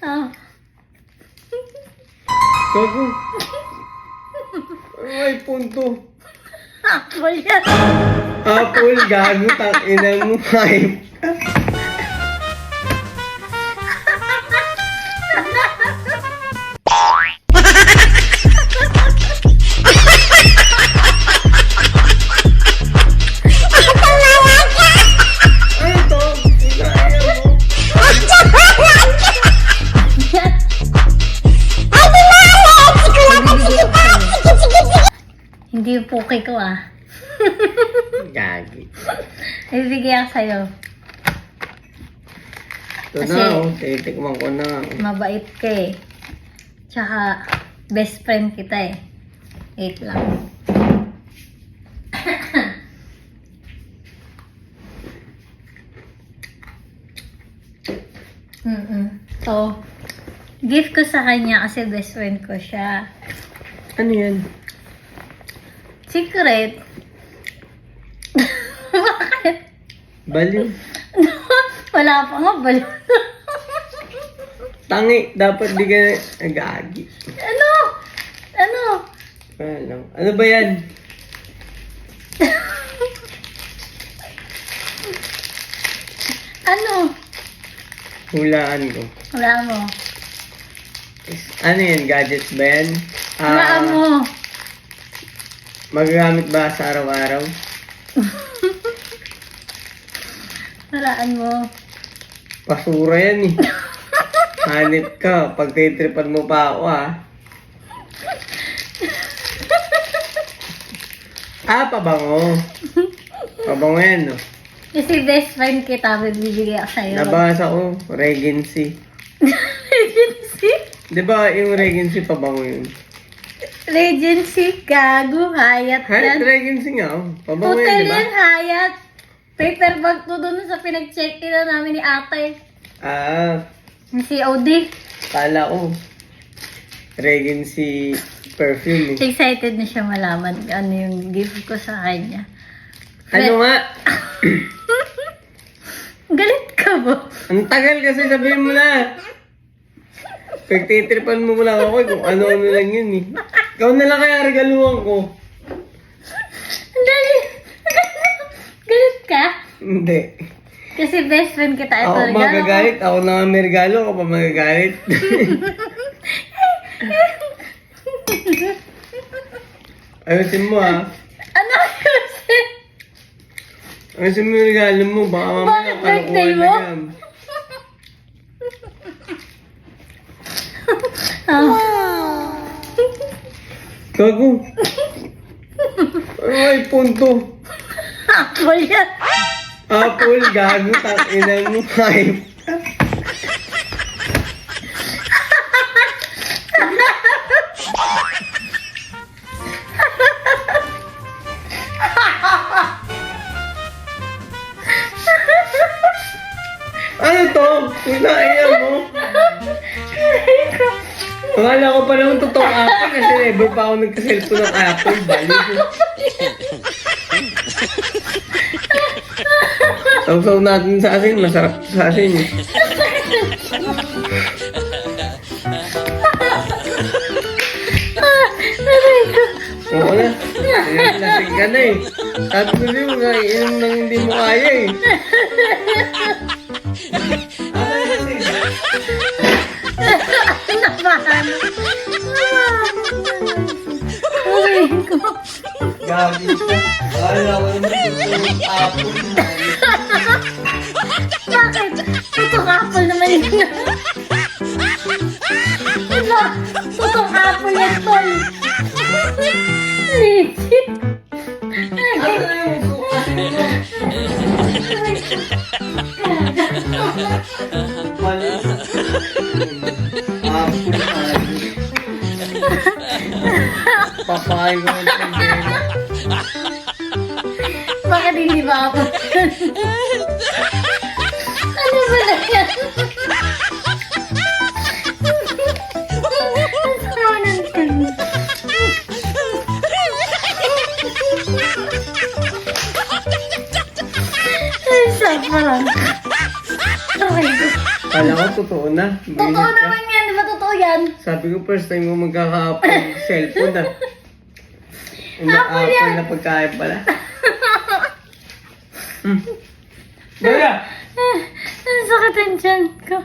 Oh. Gago. Ay, punto. Apple yan. Apple, gago, tangina mo. Hype. Ano to? Inaya mo. Hindi yung puki ko ah. Gagi. Ibibigay ako sa'yo. Ito Kasi- na, oh. Titikman ko na. Mabait ka eh. Tsaka, best friend kita eh. Wait lang. So, gift ko sa kanya kasi best friend ko siya. Ano yan? Secret. Bakit? Baliw. Wala pa nga balo. Tangi, dapat di ka na... Gagi. Ano? Ano? Ano ba yan? Ano? Hulaan ko. Wala mo. Ano yan? Gadgets ba yan? Wala mo. Magagamit ba sa araw-araw? Walaan mo. Pasura yan eh. Hanip ka. Pag titripan mo pa ako pabango. Pabango yan no. Kasi best friend kita, bibigay ako sa'yo. Nabasa ko. Regency. Regency? Di ba yung Regency pabango yun? Regency, gago, Hayat yan. Regency nga oh. Pabango yan Hotel di ba? yan, Hayat. Paper bag to doon sa pinag-check na namin ni ate. Yung COD. Kala ko. Regency perfume eh. Excited na siya malaman ano yung gift ko sa kanya. Ano nga? Galit ka ba? Ang tagal kasi sabihin mo na. Pagtitripan mo lang ako kung ano-ano lang yun eh. Ikaw na lang kaya regaluhan ko. Ang dali. Galit ka? Hindi. Kasi best friend kita. Ito, Ako regalo magagalit. Ako na nga may regalo. Ako pa magagalit. Ayusin mo ha. Ano kasi? Ayusin mo yung regalo mo. Baka mamaya Bakit birthday kalokohan mo? na yan. Gago. Ay, punto. Apple yan. Apple, gago, tangina mo, hype. Ano to? Kinaya mo? Akala ko pa naman totoo apple kasi never pa ako nagka-cellphone ng apple. Balik ko. Sausaw natin sa asin. Masarap sa asin eh. Oo na. Lasing ka na eh. Sabi ko din mo nga, inom nang hindi mo kaya eh. Nabahan. Uy, ko. Gabi siya. Akala ko naman tutulong apple. Bakit? Tutong apple naman yun. Ano? Tutong apple yan, tol. Legit. Ano yung sukasin mo? Mali. Apple. Papay ko ang pagdela. Bakit hindi ba ako? Ano ba na yan? Ang sama ng tanong. Ay, sarap lang. Okay. Kala ko Oo, totoo na. Totoo Bilis ka. naman yan, di ba totoo yan? Sabi ko first time mo magkaka-apple cellphone ah. Apple na pagkain pala. Baya! Ang sakit ang tiyan ko.